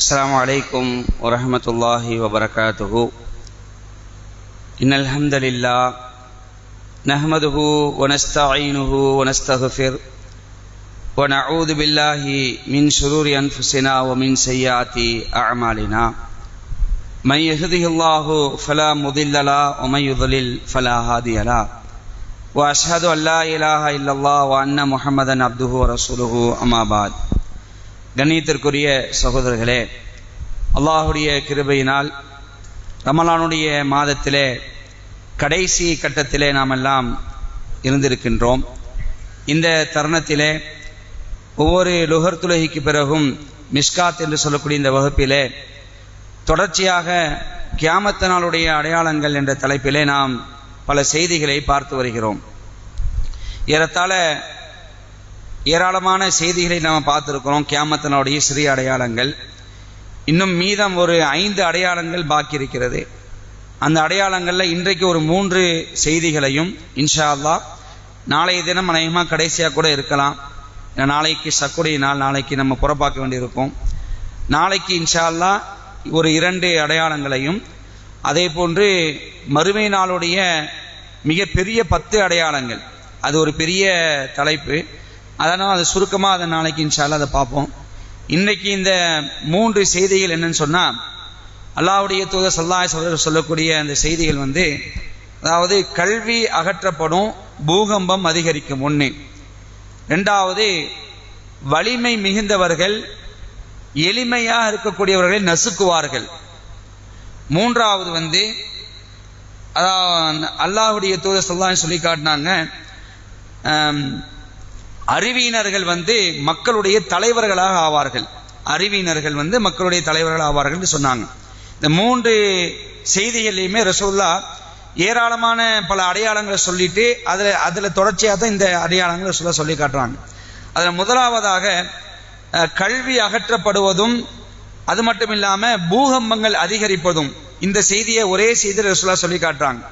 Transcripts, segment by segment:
السلام عليكم ورحمة الله وبركاته. إن الحمد لله نحمده ونستعينه ونستغفر ونعوذ بالله من شرور أنفسنا ومن سيئات أعمالنا. من يهده الله فلا مضل له ومن يضلل فلا هادي له. وأشهد أن لا إله إلا الله وأن محمدا عبده ورسوله. أما بعد. கண்ணியத்திற்குரிய சகோதரர்களே, அல்லாஹுடைய கிருபையினால் ரமலானுடைய மாதத்திலே கடைசி கட்டத்திலே நாம் எல்லாம் இருந்திருக்கின்றோம். இந்த தருணத்திலே ஒவ்வொரு லுஹர் தொழுகைக்கு பிறகும் மிஷ்காத் என்று சொல்லக்கூடிய இந்த வகுப்பிலே தொடர்ச்சியாக கியாமத் நாளுடைய அடையாளங்கள் என்ற தலைப்பிலே நாம் பல செய்திகளை பார்த்து வருகிறோம். ஏராளமான செய்திகளை நாம் பார்த்துருக்கிறோம். கியாமத் நாளுடைய சிறிய அடையாளங்கள், இன்னும் மீதம் ஒரு 5 அடையாளங்கள் பாக்கி இருக்கிறது. அந்த அடையாளங்களில் இன்றைக்கு ஒரு 3 செய்திகளையும் இன்ஷா அல்லாஹ் நாளைய தினம் அநேகமாக கடைசியாக கூட இருக்கலாம். நாளைக்கு சக்குடைய நாள், நாளைக்கு நம்ம புறப்பாக்க வேண்டியிருக்கும். நாளைக்கு இன்ஷா அல்லாஹ் ஒரு 2 அடையாளங்களையும், அதே போன்று மறுமை நாளுடைய மிகப்பெரிய 10 அடையாளங்கள், அது ஒரு பெரிய தலைப்பு. அதனால் அது சுருக்கமாக அதை நாளைக்கு இன்ஷா அல்லாஹ் அதை பார்ப்போம். இன்னைக்கு இந்த 3 செய்திகள் என்னன்னு சொன்னால், அல்லாஹ்வுடைய தூதர் ஸல்லல்லாஹு அலைஹி வஸல்லம் சொல்லக்கூடிய அந்த செய்திகள் அதாவது கல்வி அகற்றப்படும், பூகம்பம் அதிகரிக்கும் 1. 2வது, வலிமை மிகுந்தவர்கள் எளிமையாக இருக்கக்கூடியவர்களை நசுக்குவார்கள். 3வது அல்லாஹ்வுடைய தூதர் ஸல்லல்லாஹு அலைஹி வஸல்லம் சொல்லி காட்டினாங்க, அறிவியினர்கள் மக்களுடைய தலைவர்களாக ஆவார்கள். அறிவியினர்கள் மக்களுடைய தலைவர்கள் ஆவார்கள் என்று சொன்னாங்க. இந்த 3 செய்திகளையுமே ரசூலுல்லாஹ் ஏராளமான பல அடையாளங்களை சொல்லிட்டு அதுல தொடர்ச்சியாக தான் இந்த அடையாளங்களை ரசூலுல்லாஹ் சொல்லி காட்டுறாங்க. அதில் முதலாவதாக கல்வி அகற்றப்படுவதும், அது மட்டும் இல்லாம பூகம்பங்கள் அதிகரிப்பதும், இந்த செய்தியை ஒரே செய்தியில் ரசூலுல்லாஹ் சொல்லி காட்டுறாங்க.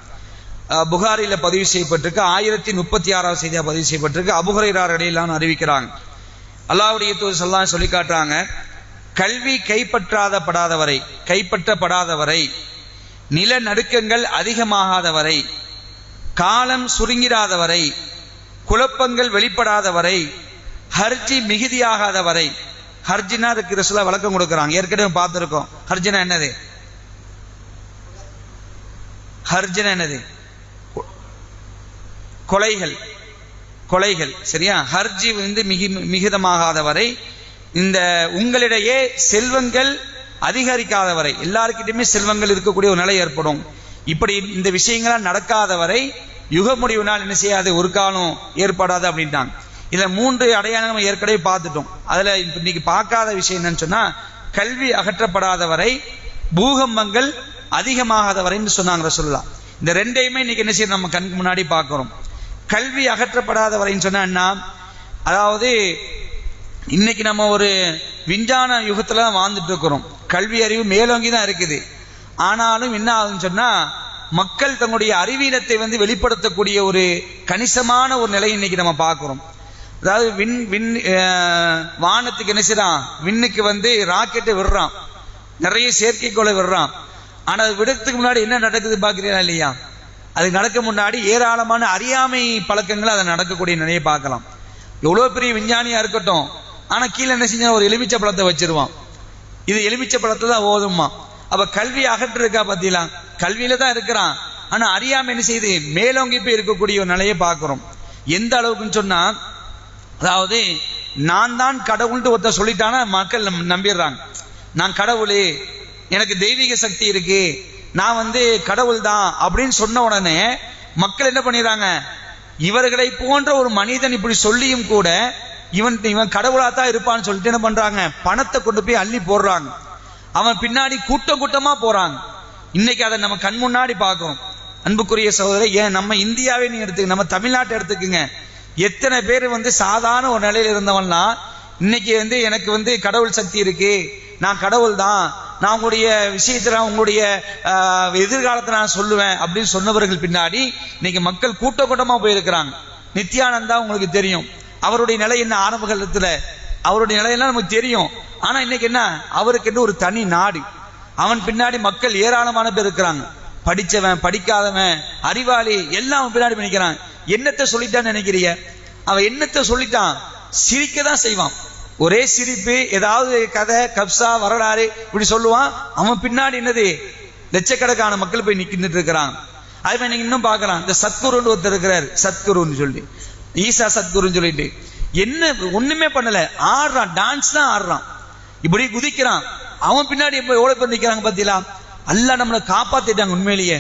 புகாரில பதிவு செய்யப்பட்டிருக்கு, 1036வது செய்தியாக பதிவு செய்யப்பட்டிருக்கு. அபூ ஹுரைரா ரலியல்லாஹு அன்ஹு அறிவிக்கிறாங்க, அல்லாஹ்வுடைய தூதர் ஸல்லல்லாஹு அலைஹி சொல்லி காட்டுறாங்க, கல்வி கைப்பற்றப்படாத வரை, நிலநடுக்கங்கள் அதிகமாகாத வரை, காலம் சுருங்கிடாத வரை, குழப்பங்கள் வெளிப்படாத வரை, ஹர்ஜி மிகுதியாகாத வரை. ஹர்ஜினா அதுக்கு ரசூலுல்லாஹ் விளக்கம் கொடுக்குறாங்க. ஏற்கனவே பார்த்துருக்கோம். ஹர்ஜினா என்னது? கொலைகள் சரியா? ஹர்ஜி மிகுதமாகாத வரை, இந்த உங்களிடையே செல்வங்கள் அதிகரிக்காத வரை, எல்லாருக்கிட்டையுமே செல்வங்கள் இருக்கக்கூடிய ஒரு நிலை ஏற்படும். இப்படி இந்த விஷயங்களாம் நடக்காத வரை யுக முடிவு நாள் என்ன செய்யாது, ஒரு காலம் ஏற்படாது அப்படின்ட்டாங்க. இதுல 3 அடையாளங்கள் ஏற்கனவே பார்த்துட்டோம். அதுல இன்னைக்கு பார்க்காத விஷயம் என்னன்னு சொன்னா, கல்வி அகற்றப்படாத வரை, பூகம்பங்கள் அதிகமாகாத வரைன்னு சொன்னாங்க ரசூலுல்லாஹ். இந்த 2ஐயுமே இன்னைக்கு என்ன செய்ய நம்ம கண்ணுக்கு முன்னாடி பார்க்கிறோம். கல்வி அகற்றப்படாத வரைன்னு சொன்னா, அதாவது இன்னைக்கு நம்ம ஒரு விஞ்ஞான யுகத்துல தான் வாழ்ந்துட்டு இருக்கிறோம். கல்வி அறிவு மேலோங்கி தான் இருக்குது. ஆனாலும் என்ன ஆகுதுன்னு சொன்னா, மக்கள் தங்களுடைய அறிவீனத்தை வெளிப்படுத்தக்கூடிய ஒரு கணிசமான ஒரு நிலை இன்னைக்கு நம்ம பார்க்கிறோம். அதாவது வானத்துக்கு என்ன செய்யறான், விண்ணுக்கு ராக்கெட்டை விடுறான், நிறைய செயற்கைக்கோளை விடுறான். ஆனா அது விடத்துக்கு முன்னாடி என்ன நடக்குது பாக்குறீங்களா இல்லையா? அது நடக்க முன்னாடி ஏராளமான அறியாமை பழக்கங்கள் அதை நடக்கக்கூடிய நிலையை பார்க்கலாம். எவ்வளவு பெரிய விஞ்ஞானியா இருக்கட்டும், ஆனா கீழே என்ன செஞ்சா ஒரு எலுமிச்சை பழத்தை வச்சிருவான். இது எலுமிச்சை பழத்தை தான் ஓதுமா. அப்ப கல்வி அகற்றிருக்கா பத்திலாம், கல்வியில தான் இருக்கிறான். ஆனா அறியாமை என்ன செய்யுது, மேலோங்கி போய் இருக்கக்கூடிய ஒரு நிலையை பார்க்கிறோம். எந்த அளவுக்குன்னு சொன்னா, அதாவது நான் தான் கடவுள்னு ஒருத்தர் சொல்லிட்டானா மக்கள் நம்பிடுறாங்க. நான் கடவுளே, எனக்கு தெய்வீக சக்தி இருக்கு, நான் கடவுள் தான் அப்படின்னு சொன்ன உடனே மக்கள் என்ன பண்ணிடுறாங்க, இவர்களை போன்ற ஒரு மனிதன் இப்படி சொல்லியும் கூட இவன் கடவுளாத்தான் இருப்பான்னு சொல்லிட்டு என்ன பண்றாங்க, பணத்தை கொண்டு போய் அள்ளி போடுறாங்க. அவன் பின்னாடி கூட்டமா போறாங்க. இன்னைக்கு அதை நம்ம கண் முன்னாடி பார்க்கிறோம். அன்புக்குரிய சகோதரர், ஏன் நம்ம இந்தியாவே நீங்க எடுத்துக்க, நம்ம தமிழ்நாட்டை எடுத்துக்குங்க, எத்தனை பேர் சாதாரண ஒரு நிலையில இருந்தவன்லாம் இன்னைக்கு எனக்கு கடவுள் சக்தி இருக்கு, நான் கடவுள் தான், நான் உங்களுடைய விஷயத்துல உங்களுடைய எதிர்காலத்தை நான் சொல்லுவேன் அப்படின்னு சொன்னவர்கள் பின்னாடி இன்னைக்கு மக்கள் கூட்டமா போயிருக்கிறாங்க. நித்யானந்தா உங்களுக்கு தெரியும், அவருடைய நிலை என்ன ஆரம்ப காலத்துல, அவருடைய நிலையெல்லாம் நமக்கு தெரியும். ஆனா இன்னைக்கு என்ன, அவருக்கு ஒரு தனி நாடு, அவன் பின்னாடி மக்கள் ஏராளமான பேர் இருக்கிறாங்க. படிச்சவன், படிக்காதவன், அறிவாளி எல்லாம் பின்னாடி நினைக்கிறான். என்னத்தை சொல்லிட்டான்னு நினைக்கிறீங்க? அவன் என்னத்தை சொல்லிட்டான்? சிரிக்க தான் செய்வான். ஒரே சிரிப்பு, ஏதாவது கதை, கப்சா, வரலாறு இப்படி சொல்லுவான். அவன் பின்னாடி என்னது, லட்சக்கணக்கான மக்கள் போய் நிக்கிட்டு இருக்கிறான். அது நீங்க இன்னும் பார்க்கலாம். இந்த சத்குருன்னு ஒருத்தர் இருக்கிறாரு, சத்குருன்னு சொல்லி, ஈசா சத்குருன்னு சொல்லிட்டு, என்ன ஒண்ணுமே பண்ணல, ஆடுறான், டான்ஸ் தான் ஆடுறான், இப்படி குதிக்கிறான். அவன் பின்னாடி எவ்வளவு பேர் நிக்கிறாங்க பாத்தீங்களா? அல்லாஹ் நம்மளை காப்பாத்திட்டாங்க உண்மையிலேயே.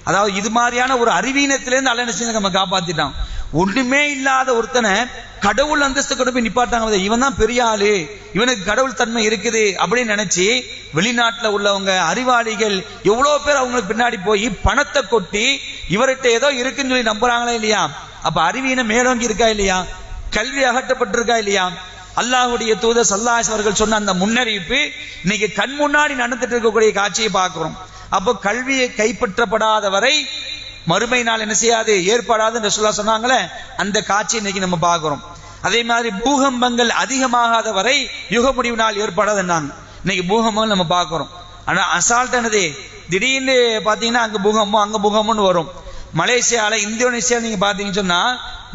அதாவது இது மாதிரியான ஒரு அறிவீனத்திலேருந்து அல்லாஹ் என்ன செஞ்சு நம்ம காப்பாத்திட்டான். ஒண்ணுமே இல்லாத ஒருத்தனை கடவுள் அந்தஸ்து கொண்டு போய் நிப்பாட்டாங்க. இவன் தான் பெரிய ஆளு, இவனுக்கு கடவுள் தன்மை இருக்குது அப்படின்னு நினைச்சு வெளிநாட்டுல உள்ளவங்க அறிவாளிகள் எவ்வளவு பேர் அவங்களுக்கு பின்னாடி போய் பணத்தை கொட்டி இவர்கிட்ட ஏதோ இருக்குன்னு சொல்லி நம்புறாங்களா இல்லையா? அப்ப அறிவீனம் மேலோங்கி இருக்கா இல்லையா? கல்வி அகற்றப்பட்டிருக்கா இல்லையா? அல்லாஹ்வுடைய தூதர் ஸல்லல்லாஹு அலைஹி அவர்கள் சொன்ன அந்த முன்னறிவிப்பு இன்னைக்கு கண் முன்னாடி நடந்துட்டு இருக்கக்கூடிய காட்சியை பார்க்கிறோம். அப்போ கல்வியை கைப்பற்றப்படாத வரை மறுமை நாள் என்ன செய்யாது, ஏற்படாதுன்னு ரசூலுல்லாஹ் சொன்னாங்களே, அந்த காட்சி இன்னைக்கு நம்ம பார்க்கிறோம். அதே மாதிரி பூகம்பங்கள் அதிகமாகாத வரை யுக முடிவு நாள் ஏற்படாதுன்னாங்க. இன்னைக்கு பூகம்பங்கள் நம்ம பார்க்கிறோம். ஆனா அசால்ட் என்னது, திடீர்னு பாத்தீங்கன்னா அங்க பூகம்பம் அங்க பூகம்பம்னு வரும். மலேசியால, இந்தோனேசியா நீங்க பாத்தீங்கன்னு சொன்னா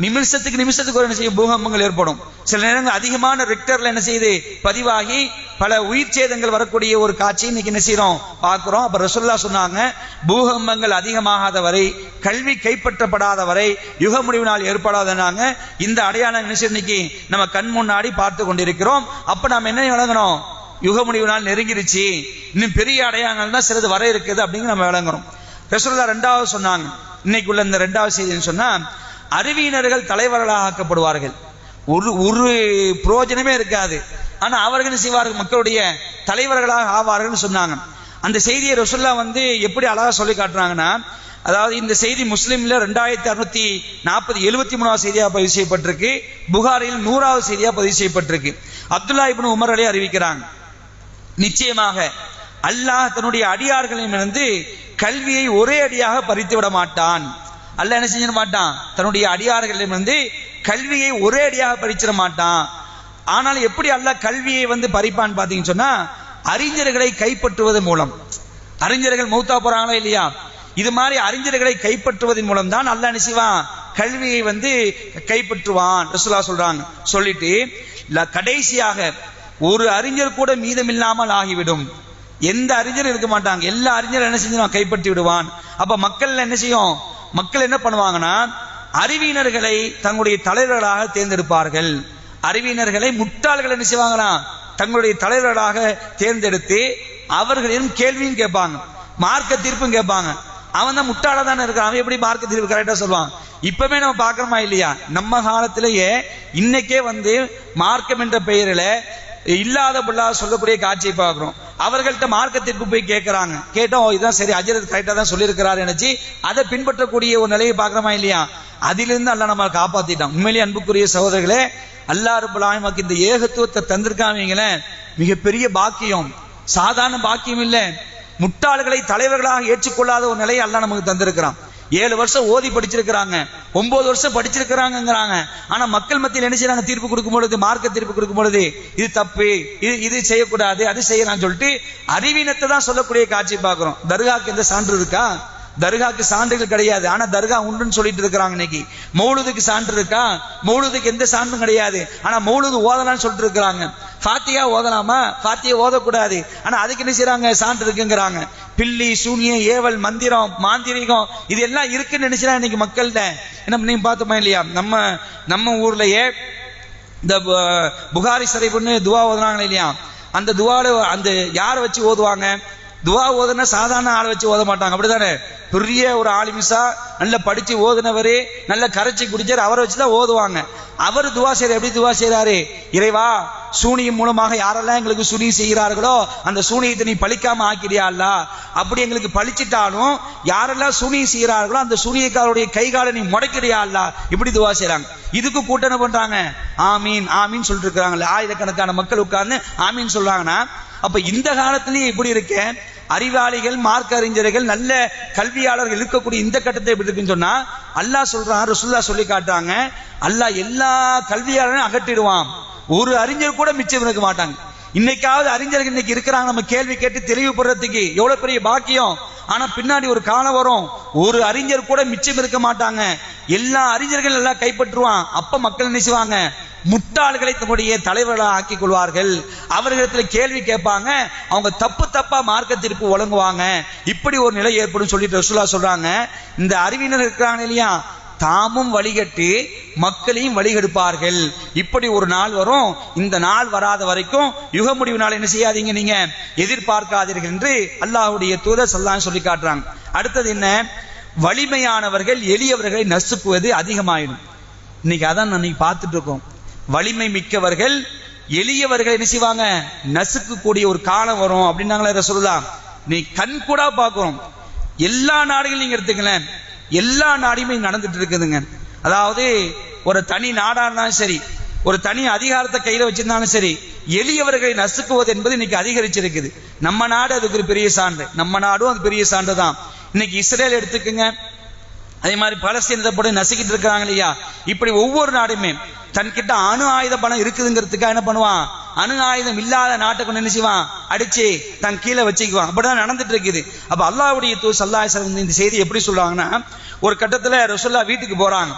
நிமிஷத்துக்கு ஒரு என்ன செய்யும், பூகம்பங்கள் ஏற்படும். சில நேரங்கள் அதிகமான ரெக்டர்ல என்ன செய்யுது, பதிவாகி பல உயிர் சேதங்கள் வரக்கூடிய ஒரு காட்சி இன்னைக்கு என்ன செய்யறோம், பார்க்கிறோம். அப்ப ரசூலுல்லாஹ் சொன்னாங்க, பூகம்பங்கள் அதிகமாகாத வரை, கல்வி கைப்பற்றப்படாத வரை யுக முடிவு நாள் ஏற்படாதனாங்க. இந்த அடையாளம் என்ன செய்ய இன்னைக்கு நம்ம கண் முன்னாடி பார்த்து கொண்டிருக்கிறோம். அப்ப நாம என்ன விளங்கணும், யுக முடிவு நாள் நெருங்கிருச்சு, இன்னும் பெரிய அடையாளங்கள் தான் சிலது வர இருக்குது அப்படிங்கிற நம்ம விளங்குறோம். ரசூலுல்லாஹ் ரெண்டாவது சொன்னாங்க, இன்னைக்கு உள்ள இந்த ரெண்டாவது செய்தின்னு சொன்னா, அறிவியினர்கள் தலைவர்களாக ஆக்கப்படுவார்கள். ஒரு பிரயோஜனமே இருக்காது, ஆனா அவர்கள் செய்வார்கள், மக்களுடைய தலைவர்களாக ஆவார்கள் சொன்னாங்க. அந்த செய்தியை ரசூலுல்லாஹ் எப்படி அழகா சொல்லி காட்டுறாங்கன்னா, அதாவது இந்த செய்தி முஸ்லிம்ல 2643 செய்தியாக பதிவு செய்யப்பட்டிருக்கு, புகாரில் 100வது செய்தியாக பதிவு செய்யப்பட்டிருக்கு. அப்துல்லா இப்னு உமர் அலி அறிவிக்கிறாங்க, நிச்சயமாக அல்லாஹ் தன்னுடைய அடியார்களிடமிருந்து கல்வியை ஒரே அடியாக பறித்து விட மாட்டான். அல்லாஹ் என்ன செஞ்சிட மாட்டான், தன்னுடைய அடியார்களிடமிருந்து கல்வியை ஒரே அடியாக பறிச்சிட மாட்டான். ஆனால் எப்படி அல்லாஹ் கல்வியை பறிப்பான்னு பாத்தீங்கன்னு சொன்னா, அறிஞர்களை கைப்பற்றுவதன் மூலம். அறிஞர்கள் மௌத்தா போறாங்களா இல்லையா, இது மாதிரி அறிஞர்களை கைப்பற்றுவதன் மூலம் தான் அல்லாஹ் என்ன செய்வான், கல்வியை கைப்பற்றுவான் ரசூலுல்லாஹ் சொல்றாங்க. சொல்லிட்டு கடைசியாக ஒரு அறிஞர் கூட மீதமில்லாமல் ஆகிவிடும். எந்த அறிஞரும் இருக்க மாட்டாங்க, எல்லா அறிஞரும் என்ன செஞ்சு கைப்பற்றி விடுவான். அப்ப மக்கள் என்ன செய்யும், மக்கள் என்ன பண்ணுவாங்கன்னா, அறிவியினர்களை தங்களுடைய தலைவர்களாக தேர்ந்தெடுப்பார்கள். அறிவியினர்களை முட்டாள்கள் என்ன செய்வாங்கன்னா தங்களுடைய தலைவர்களாக தேர்ந்தெடுத்து அவர்களிடம் கேள்வியும் கேட்பாங்க, மார்க்க தீர்ப்பும் கேட்பாங்க. அவன் தான் முட்டாள தானே இருக்கான், அவன் எப்படி மார்க்க தீர்ப்பு கரெக்டா சொல்லுவான். இப்பவே நம்ம பார்க்கிறோமா இல்லையா, நம்ம காலத்திலேயே இன்னைக்கே மார்க்கம் என்ற பெயரில் இல்லாத பொல்லாத சொல்லக்கூடிய காட்சியை பார்க்கிறோம். அவர்கள்ட்ட மார்க்கத்திற்கு போய் கேட்கிறாங்க, கேட்டோம் இதுதான் சரி, அஜரத் கரெக்டா தான் சொல்லியிருக்கிறாரு நினைச்சு அதை பின்பற்றக்கூடிய ஒரு நிலையை பார்க்கிறோமா இல்லையா. அதிலிருந்து அல்லாஹ் நம்ம காப்பாத்திட்டான். உண்மையிலேயே அன்புக்குரிய சகோதரர்களே, அல்லாஹ் ரப்பல் ஆலமீன் நமக்கு இந்த ஏகத்துவத்தை தந்திருக்காங்களே, மிகப்பெரிய பாக்கியம், சாதாரண பாக்கியம் இல்லை. முட்டாள்களை தலைவர்களாக ஏற்றுக்கொள்ளாத ஒரு நிலையை அல்லாஹ் நமக்கு தந்திருக்கிறான். 7 வருஷம் ஓதி படிச்சிருக்கிறாங்க, 9 வருஷம் படிச்சிருக்கிறாங்கிறாங்க. ஆனா மக்கள் மத்தியில் என்ன செய்யறாங்க, தீர்ப்பு கொடுக்கும் பொழுது, மார்க்க தீர்ப்பு கொடுக்கும் பொழுது, இது தப்பு, இது செய்யக்கூடாது, அது செய்யலாம் சொல்லிட்டு அறிவீனத்தை தான் சொல்லக்கூடிய காட்சி பார்க்கிறோம். தர்காக்கு எந்த சான்று இருக்கா, தர்காக்கு சான்றுகள் கிடையாது, ஆனா தர்கா உண்டுன்னு சொல்லிட்டு இருக்கிறாங்க. இன்னைக்கு மௌலுதுக்கு சான்று இருக்கா, மௌலுதுக்கு எந்த சான்றும் கிடையாது, ஆனா மௌலுது ஓதலாம்னு சொல்லிட்டு இருக்கிறாங்க. ஃபாத்தியா ஓதலாமா, ஃபாத்தியா ஓதக்கூடாது, ஆனா அதுக்கு என்ன செய்யறாங்க, சான்று இருக்குங்கிறாங்க. பில்லி சூனியம் ஏவல் மந்திரம் மாந்திரிகம் இது எல்லாம் இருக்குன்னு நினைச்சா இன்னைக்கு மக்கள்கிட்ட என்ன நீங்க பார்த்தோமா இல்லையா. நம்ம ஊர்லயே இந்த புகாரி ஷரீஃப்னு துவா ஓதுனாங்க இல்லையா, அந்த துவால அந்த யாரை வச்சு ஓதுவாங்க, துவா ஓதுனா சாதாரண ஆளை வச்சு ஓத மாட்டாங்க, அப்படித்தானே. பெரிய ஒரு ஆலிமிசா நல்லா படிச்சு ஓதுனவரு, நல்ல கரைச்சி குடிச்சாரு, அவரை வச்சுதான் ஓதுவாங்க. அவர் துவா செய்யற எப்படி துவா செய்யறாரு, இறைவா சூனியம் மூலமாக யாரெல்லாம் எங்களுக்கு சூனியம் செய்கிறார்களோ அந்த சூனியத்தை நீ பழிக்காம ஆக்கிறியா அல்லா, அப்படி எங்களுக்கு பழிச்சிட்டாலும் யாரெல்லாம் சூனியம் செய்கிறார்களோ அந்த சூனியக்காரருடைய கைகாலை நீ முடக்கிறியா அல்லா, இப்படி துவா செய்யறாங்க. இதுக்கு கூட்டணி பண்றாங்க, ஆமீன் ஆமீன் சொல்லிட்டு இருக்காங்க. ஆயிரக்கணக்கான மக்கள் உட்கார்ந்து ஆமீன் சொல்றாங்கன்னா, அப்ப இந்த காலத்திலேயே இப்படி இருக்க அறிவாளிகள், மார்க்க அறிஞர்கள், நல்ல கல்வியாளர்கள் இருக்கக்கூடிய இந்த கட்டத்தை எப்படி இருக்குன்னு சொன்னா, அல்லாஹ் சொல்றான், ரசூலுல்லாஹ் சொல்லி காட்டுறாங்க, அல்லாஹ் எல்லா கல்வியாளரையும் அகற்றிடுவான், ஒரு அறிஞர் கூட மிச்சம் இருக்க மாட்டாங்க. இன்னைக்காவது அறிஞர்கள் இன்னைக்கு இருக்கிறாங்க, நம்ம கேள்வி கேட்டு தெளிவுபடுறதுக்கு எவ்வளவு பெரிய பாக்கியம். ஆனா பின்னாடி ஒரு காலம் வரும், ஒரு அறிஞர் கூட மிச்சம் இருக்க மாட்டாங்க, எல்லா அறிஞர்கள் எல்லாம் கைப்பற்றுவான். அப்ப மக்கள் நினைச்சுவாங்க, முட்டாள்களை தன்னுடைய தலைவர்களாக ஆக்கிக் கொள்வார்கள், அவர்களிடத்தில் கேள்வி கேட்பாங்க, அவங்க தப்பு தப்பா மார்க்க தீர்ப்பு வழங்குவாங்க, இப்படி ஒரு நிலை ஏற்படும் சொல்லிட்டு ரசூலுல்லாஹ் சொல்றாங்க. இந்த அறிவினர் இருக்கிறாங்க இல்லையா, தாமும் வழிகட்டு மக்களையும் வழிகெடுப்பார்கள். இப்படி ஒரு நாள் வரும். இந்த நாள் வராத வரைக்கும் யுக முடிவு நாள் என்ன செய்யாதீங்க, நீங்க எதிர்பார்க்காதீர்கள் என்று அல்லாஹ்வுடைய தூதர் ஸல்லல்லாஹு அலைஹி சொல்லி காட்டுறாங்க. அடுத்தது என்ன, வலிமையானவர்கள் எளியவர்களை நசுக்குவது அதிகமாயிடும். இன்னைக்கு அதான் இன்னைக்கு பார்த்துட்டு இருக்கோம். வலிமை மிக்கவர்கள் எளியவர்கள் என்ன செய்வாங்க, நசுக்கக்கூடிய ஒரு காலம் வரும் அப்படின்னாங்களே ரசூலுல்லாஹ். நீ கண் கூட பார்க்கிறோம். எல்லா நாடுகளும் நீங்க எடுத்துக்கலாம், எல்லா நாடுமே நடந்துட்டு இருக்குதுங்க. அதாவது ஒரு தனி நாடா இருந்தாலும் சரி, ஒரு தனி அதிகாரத்தை கையில வச்சிருந்தாலும் சரி, எளியவர்களை நசுக்குவது என்பது இன்னைக்கு அதிகரிச்சிருக்குது. நம்ம நாடு அதுக்கு ஒரு பெரிய சான்று, நம்ம நாடும் அது பெரிய சான்று தான். இன்னைக்கு இஸ்ரேல் எடுத்துக்குங்க, அதே மாதிரி பலஸ்தீனத்தை போட்டு நசுக்கிட்டு இருக்காங்க இல்லையா. இப்படி ஒவ்வொரு நாடுமே தன்கிட்ட அணு ஆயுத பணம் இருக்குதுங்கிறதுக்காக என்ன பண்ணுவான், அணு ஆயுதம் இல்லாத நாட்டை கொண்டு என்ன செய்வான், அடிச்சு தன் கீழே வச்சுக்குவான். அப்படிதான் நடந்துட்டு இருக்குது. அப்ப அல்லாஹ்வுடைய தூதர் ஸல்லல்லாஹு அலைஹி வஸல்லம் இந்த செய்தி எப்படி சொல்றாங்கன்னா, ஒரு கட்டத்துல ரசூலுல்லாஹ் வீட்டுக்கு போறாங்க,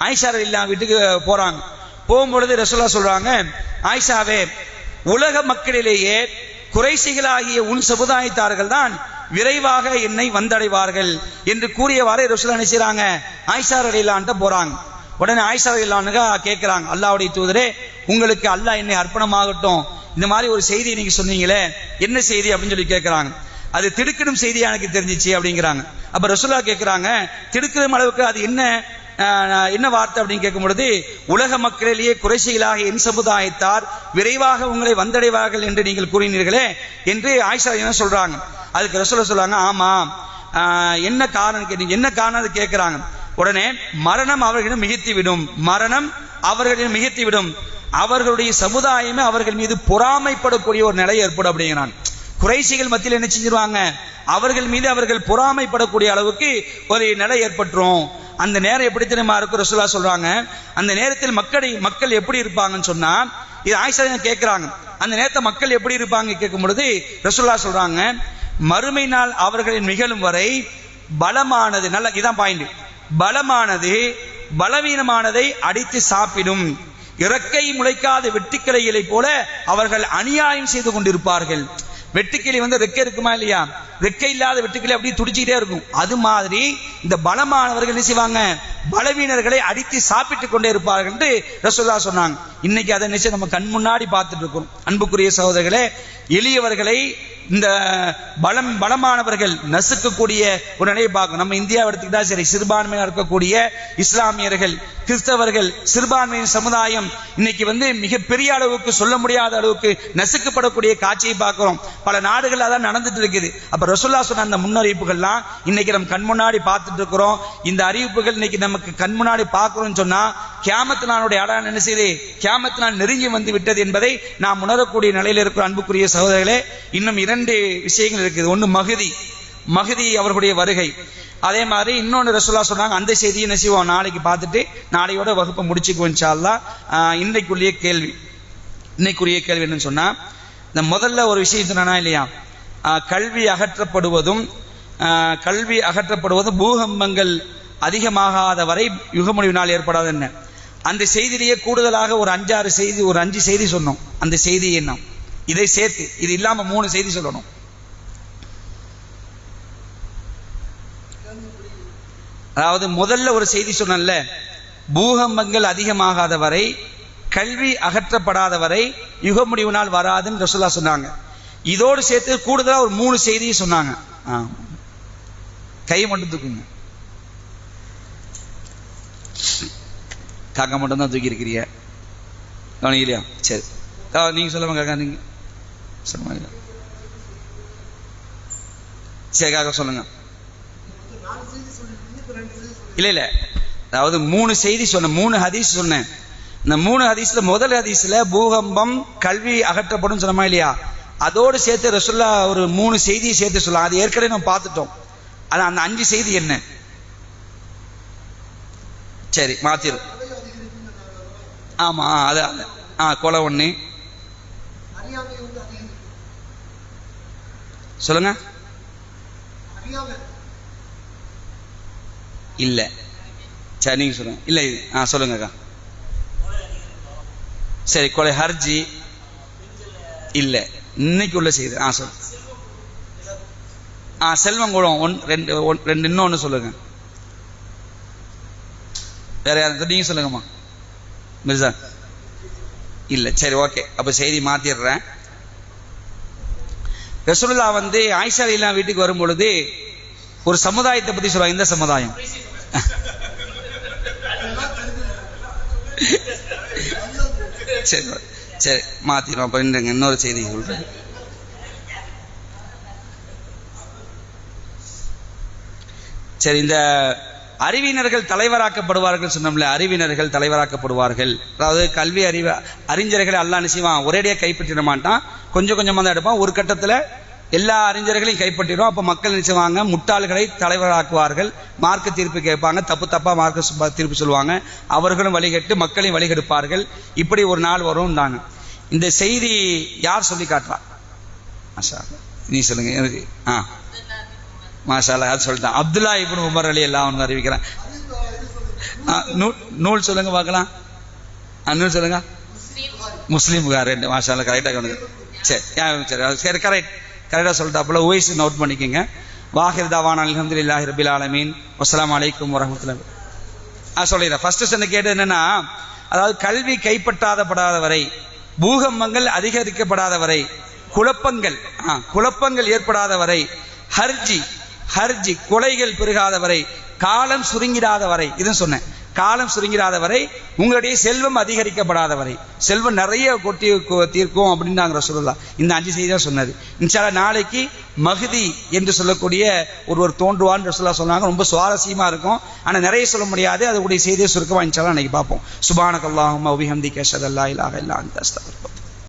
ஆயிஷா ரலியல்லாஹு வீட்டுக்கு போறாங்க. போகும்பொழுது ரசூலுல்லாஹ் சொல்றாங்க, ஆயிஷாவே, உலக மக்களிலேயே குறைஷிகளாகிய உன் சமுதாயத்தார்கள் தான் விரைவாக என்னை வந்தடைவார்கள் என்று கூறியவாறே ரசூலுல்லாஹ் நினைச்சாங்க, ஆயிஷா ரலியல்லாஹு போறாங்க. உடனே ஆயிஷா ரலியல்லாஹு கேட்கிறாங்க, அல்லாஹ்வுடைய தூதரே, உங்களுக்கு அல்லாஹ் என்னை அர்ப்பணமாகட்டும், இந்த மாதிரி ஒரு செய்தி நீங்க சொன்னீங்களே, என்ன செய்தி அப்படின்னு சொல்லி கேட்கிறாங்க. அது திடுக்கிடும் செய்தியா எனக்கு தெரிஞ்சிச்சு அப்படிங்கிறாங்க. அப்ப ரசூலுல்லாஹ் கேட்கிறாங்க, திடுக்கிடும் அளவுக்கு அது என்ன வார்த்தை அப்படின்னு கேட்கும் பொழுது, உலக மக்களிலேயே குறைஷிகளாக என் சமுதாயத்தார் விரைவாக உங்களை வந்தடைவார்கள் என்று நீங்கள் கூறினீர்களே என்று ஆயிஷா என்ன சொல்றாங்க. அதுக்கு ரசூலுல்லாஹ் சொல்றாங்க, ஆமா, என்ன காரணம் கேட்டீங்க, என்ன காரணம் அது கேட்கிறாங்க. உடனே மரணம் அவர்களிடம் மிகைத்துவிடும், மரணம் அவர்களிடம் மிகைத்துவிடும், அவர்களுடைய சமுதாயமே அவர்கள் மீது பொறாமைப்படக்கூடிய ஒரு நிலை ஏற்படும் அப்படிங்கிறான். குறைஷிகள் மத்தியில் என்ன செஞ்சிருவாங்க, அவர்கள் மீது அவர்கள் பொறாமைப்படக்கூடிய அளவுக்கு ஒரு நிலை ஏற்பட்டுரும். அந்த நேரம் எப்படி தெரியுமா இருக்கும், ரசூலுல்லாஹ் சொல்றாங்க. அந்த நேரத்தில் மக்கள் எப்படி இருப்பாங்கன்னு சொன்னா, இது ஆயிஷா கேட்கிறாங்க, அந்த நேரத்தை மக்கள் எப்படி இருப்பாங்க கேட்கும் பொழுது ரசூலுல்லாஹ் சொல்றாங்க, மறுமை நாள் அவர்களின் நிகழும் வரை பலமானது, நல்ல இதான் பாயிண்ட், பலமானது பலவீனமானதை அடித்து சாப்பிடும், இறக்கை முளைக்காத வெட்டுக்கிளைகளை போல அவர்கள் அநியாயம் செய்து கொண்டிருப்பார்கள். வெட்டுக்கிளி ரெக்கை இருக்குமா இல்லையா, ரெக்கை இல்லாத வெட்டுக்கிளி அப்படியே துடிச்சுக்கிட்டே இருக்கும். அது மாதிரி இந்த பலமானவர்கள் என்ன செய்வாங்க, பலவீனர்களை அடித்து சாப்பிட்டு கொண்டே இருப்பார்கள் என்று ரசூலுல்லாஹ் சொன்னாங்க. இன்னைக்கு அதை நினைச்சு நம்ம கண் முன்னாடி பார்த்துட்டு இருக்கோம். அன்புக்குரிய சகோதரர்களே, எளியவர்களை இந்த பலமானவர்கள் நசுக்கக்கூடிய ஒரு நிலையை பார்க்கணும். நம்ம இந்தியாவை எடுத்துக்கிட்டா சரி, சிறுபான்மையாக இருக்கக்கூடிய இஸ்லாமியர்கள், கிறிஸ்தவர்கள், சிறுபான்மையின் சமுதாயம் இன்னைக்கு மிகப்பெரிய அளவுக்கு, சொல்ல முடியாத அளவுக்கு நசுக்கப்படக்கூடிய காட்சியை பார்க்கிறோம். பல நாடுகள் அதான் நடந்துட்டு இருக்குது. அப்ப ரசூலுல்லாஹ் சொன்ன அந்த முன்னறிவிப்புகள்லாம் இன்னைக்கு நம்ம கண் முன்னாடி பார்த்துட்டு இருக்கிறோம். இந்த அறிவிப்புகள் இன்னைக்கு நமக்கு கண் முன்னாடி பார்க்கிறோம்னு சொன்னா, கியாமத் நாளுடைய அடையாளம் என்ன செய்யுது, கியாமத் நாள் நெருங்கி வந்து விட்டது என்பதை நாம் உணரக்கூடிய நிலையில் இருக்கிற அன்புக்குரிய சகோதரர்களே, இன்னும் 2 விஷயங்கள் இருக்குது. ஒன்று மஹதி அவர்களுடைய வருகை. அதே மாதிரி இன்னொன்று ரசூலுல்லாஹ் சொன்னாங்க, அந்த செய்தியை என்ன செய்வோம், நாளைக்கு பார்த்துட்டு நாளையோட வகுப்பை முடிச்சுக்குவோம் இன்ஷா அல்லாஹ். இன்னைக்குரிய கேள்வி என்னன்னு சொன்னா, இந்த முதல்ல ஒரு விஷயம் சொன்னா இல்லையா, கல்வி அகற்றப்படுவதும் பூகம்பங்கள் அதிகமாகாத வரை யுகமுடிவு நாள் ஏற்படாது என்ன, அந்த செய்தியிலேயே கூடுதலாக ஒரு 5 செய்தி சொன்னோம். அந்த செய்தி என்ன, இதை சேர்த்து இது இல்லாம 3 செய்தி சொல்லணும். அதாவது முதல்ல ஒரு செய்தி சொன்னல, பூகம்பங்கள் அதிகமாகாத வரை, கல்வி அகற்றப்படாத வரை யுக முடிவு நாள் வராதுன்னு ரசூலுல்லாஹ் சொன்னாங்க. இதோடு சேர்த்து கூடுதலா ஒரு 3 செய்தியை சொன்னாங்க. கை மட்டும் தூக்குங்க, காக்கா மட்டும் தான் தூக்கி இருக்கிறீங்க, கவனிக்கலையா? சரி, நீங்க சொல்லுங்க காக்கா, நீங்க சொல்லுங்க. சரி காக்கா சொல்லுங்க. இல்ல, அதாவது 3 செய்தி சொன்ன, 3 ஹதீஸ் சொன்னேன். இந்த 3 ஹதீஸ்ல முதல் ஹதீஸ்ல பூகம்பம், கல்வி அகற்றப்படும் சொன்னமா இல்லையா, அதோடு சேர்த்து ரசூலுல்லாஹ் ஒரு 3 செய்தியை சேர்த்து சொல்லலாம். அது ஏற்கனவே நம்ம பார்த்துட்டோம். அது அந்த 5 செய்தி என்ன, சரி மாத்திரும். ஆமா, அது கொலை 1, சொல்லுங்க. இல்ல சரி நீங்க சொல்லுங்க. இல்ல சொல்லுங்கக்கா. சரி கொலை ஹர்ஜி இல்ல இன்னைக்கு உள்ள செய்தி. சொல்லு. செல்வம் கூட ரெண்டு இன்னொன்னு சொல்லுங்க. வேற யாரும் நீங்க சொல்லுங்கம்மா. மிர்சா இல்ல சரி ஓகே. அப்ப செய்தி மாத்திடுறேன். ரசூலுல்லாஹ் வந்து ஆயிஷா ரலியல்லாஹு வீட்டுக்கு வரும் பொழுது ஒரு சமுதாயத்தை பத்தி சொல்லுவாங்க. இந்த சமுதாயம் சரி சரி மாத்திரும். அப்ப இன்னொரு செய்தி சொல்றேன். சரி இந்த அறிவினர்கள் தலைவராக்கப்படுவார்கள் சொன்னோம்ல. அறிவினர்கள் தலைவராக்கப்படுவார்கள். அதாவது கல்வி அறிஞர்களை அல்லாஹ் நிச்சயமாக ஒரேடியா கைப்பற்றிட மாட்டான். கொஞ்சம் கொஞ்சமா தான் எடுப்பான். ஒரு கட்டத்துல எல்லா அறிஞர்களையும் கைப்பற்றிடும். அப்ப மக்கள் நிச்சயமாக முட்டாள்களை தலைவராக்குவார்கள். மார்க்க தீர்ப்பு கேட்பாங்க. தப்பா மார்க்க தீர்ப்பு சொல்லுவாங்க. அவர்களும் வழிகட்டு மக்களையும் வழிகெடுப்பார்கள். இப்படி ஒரு நாள் வரும். இந்த செய்தி யார் சொல்லி காட்டுறா? மாஷா நீ சொல்லுங்க. எனக்கு மாஷா அல்லாஹ் யார் சொல்லிட்டான்? அப்துல்லா இப்னு உமர் ரலியல்லாஹு அன்ஹு அறிவிக்கிறான். நூல் சொல்லுங்க பார்க்கலாம். நூல் சொல்லுங்க. முஸ்லீம் புகார். மாஷா அல்லாஹ் கரெக்டாக கொண்டு. சரி கரெக்டாக சொல்லிட்டாப்புல. உவைஸ் நோட் பண்ணிக்கோங்க. வாஹிர் தாவானா அல்ஹம்துலில்லாஹி ரப்பில் ஆலமீன். வஸ்ஸலாமு அலைக்கும் வரஹ்மத்துல்லாஹி. சொல்லிடுறேன். ஃபர்ஸ்ட் சொன்ன கேட்டது என்னன்னா, அதாவது கல்வி கைப்பற்றாதப்படாத வரை, பூகம்பங்கள் அதிகரிக்கப்படாத வரை, குழப்பங்கள் ஏற்படாத வரை, ஹர்ஜி கொலைகள் பெருகாத வரை, காலம் சுருங்கிடாத வரை, இதுன்னு சொன்னேன். காலம் சுருங்கிடாத வரை, உங்களுடைய செல்வம் அதிகரிக்கப்படாத வரை. செல்வம் நிறைய கொட்டி தீர்க்கும் அப்படின்னு நாங்கள் ரசூலுல்லாஹ் இந்த 5 செய்தி தான் சொன்னது. இன்ஷா அல்லாஹ் நாளைக்கு மஹ்தி என்று சொல்லக்கூடிய ஒருவர் தோன்றுவான்னு ரசூலுல்லாஹ் சொன்னாங்க. ரொம்ப சுவாரஸ்யமா இருக்கும். ஆனா நிறைய சொல்ல முடியாது. அதுடைய செய்தியை சுருக்கமா இன்ஷா அல்லாஹ் இன்னைக்கு பார்ப்போம். சுப்ஹானக்கல்லாஹும்ம வ பிஹம்திக அஷ்ஹது அல்லா இலாஹா இல்லா அன்த அஸ்தக்ஃபிருக்க.